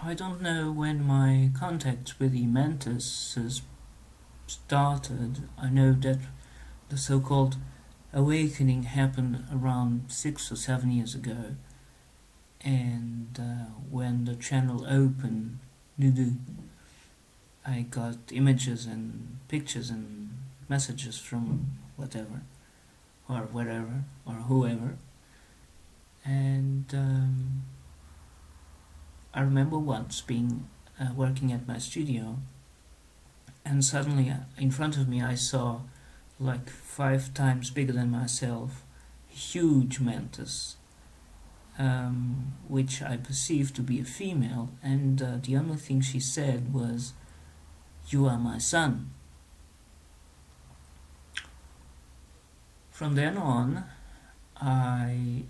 I don't know when my contact with the Mantis has started. I know that the so-called awakening happened around 6 or 7 years ago, and when the channel opened, I got images and pictures and messages from whatever, or wherever, or whoever, and I remember once being working at my studio, and suddenly in front of me I saw, like 5 times bigger than myself, huge mantis, which I perceived to be a female, and the only thing she said was, "You are my son." From then on, I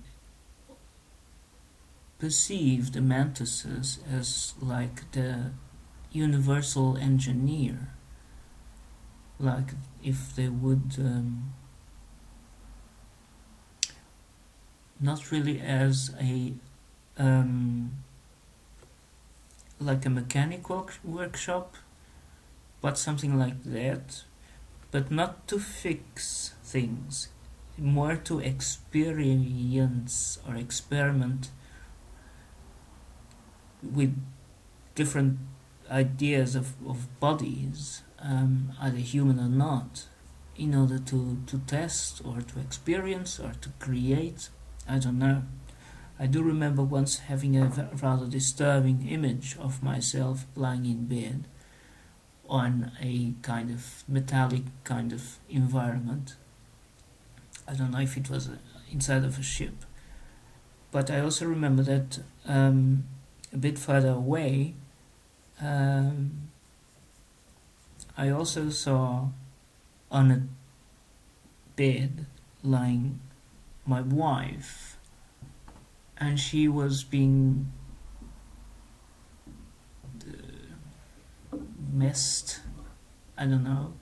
perceived the mantises as like the universal engineer, like if they would not really as a like a mechanic workshop, but something like that, but not to fix things, more to experience or experiment with different ideas of bodies, either human or not, in order to test or to experience or to create. I don't know. I do remember once having a rather disturbing image of myself lying in bed on a kind of metallic kind of environment. I don't know if it was inside of a ship, but I also remember that a bit further away, I also saw on a bed lying my wife, and she was being messed, I don't know,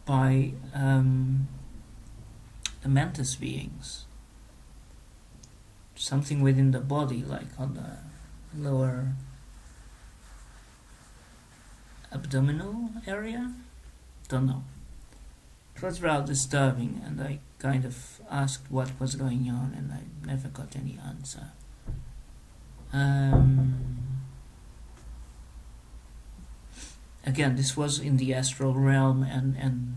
by the mantis beings. Something within the body, like on the lower abdominal area? Don't know. It was rather disturbing, and I kind of asked what was going on, and I never got any answer. Again, this was in the astral realm, and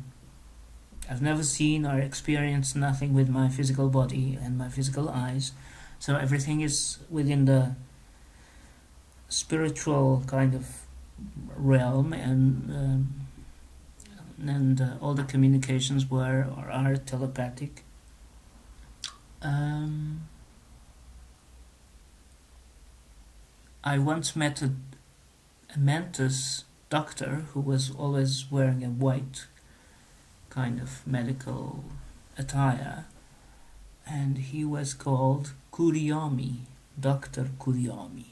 I've never seen or experienced nothing with my physical body and my physical eyes, so everything is within the spiritual kind of realm, and all the communications were or are telepathic. I once met a Mantis doctor who was always wearing a white kind of medical attire, and he was called Kuriyami, Dr. Kuriyami.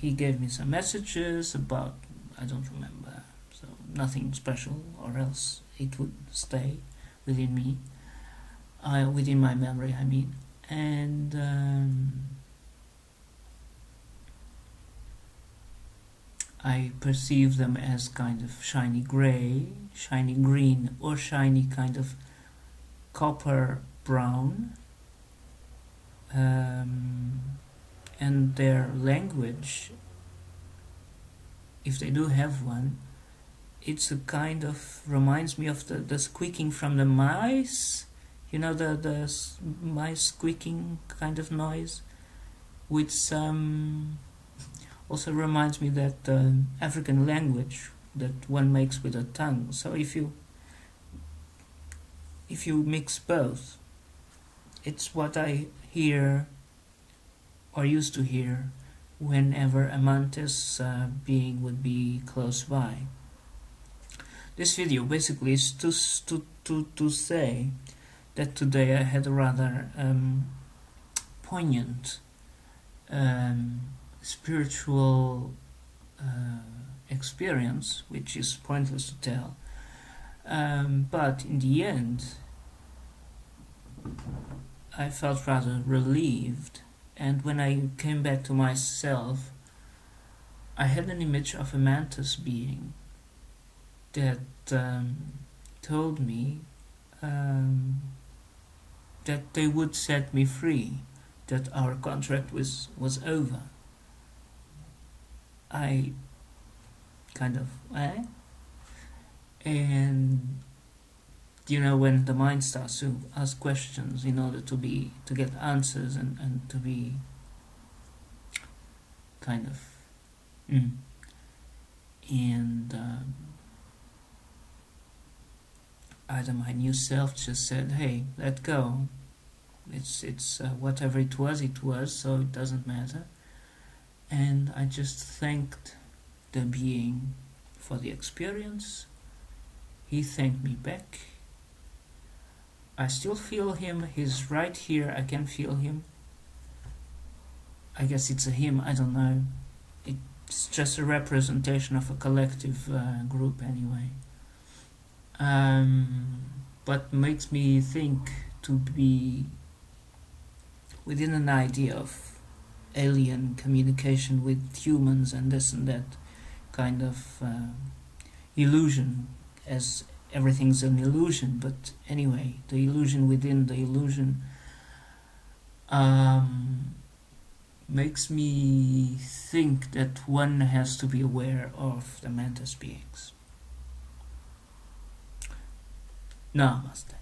He gave me some messages about, I don't remember, so nothing special, or else it would stay within me, within my memory, I mean. And I perceive them as kind of shiny grey, shiny green, or shiny kind of copper brown. And their language, if they do have one, it's a kind of, reminds me of the squeaking from the mice, you know, the mice squeaking kind of noise, with some, also reminds me that African language that one makes with a tongue. So if you mix both, it's what I hear or used to hear whenever a mantis being would be close by. This video basically is to say that today I had a rather poignant spiritual experience, which is pointless to tell, but in the end I felt rather relieved And when I came back to myself, I had an image of a Mantis being that told me that they would set me free, that our contract was over. I kind of, And when the mind starts to ask questions in order to get answers and to be kind of, and either my new self just said, "Hey, let go. It's whatever it was, so it doesn't matter." And I just thanked the being for the experience. He thanked me back. I still feel him. He's right here. I can feel him. I guess it's a him. I don't know. It's just a representation of a collective group anyway. But makes me think to be within an idea of alien communication with humans and this and that kind of illusion, as everything's an illusion. But anyway, the illusion within the illusion makes me think that one has to be aware of the Mantis beings. Namaste.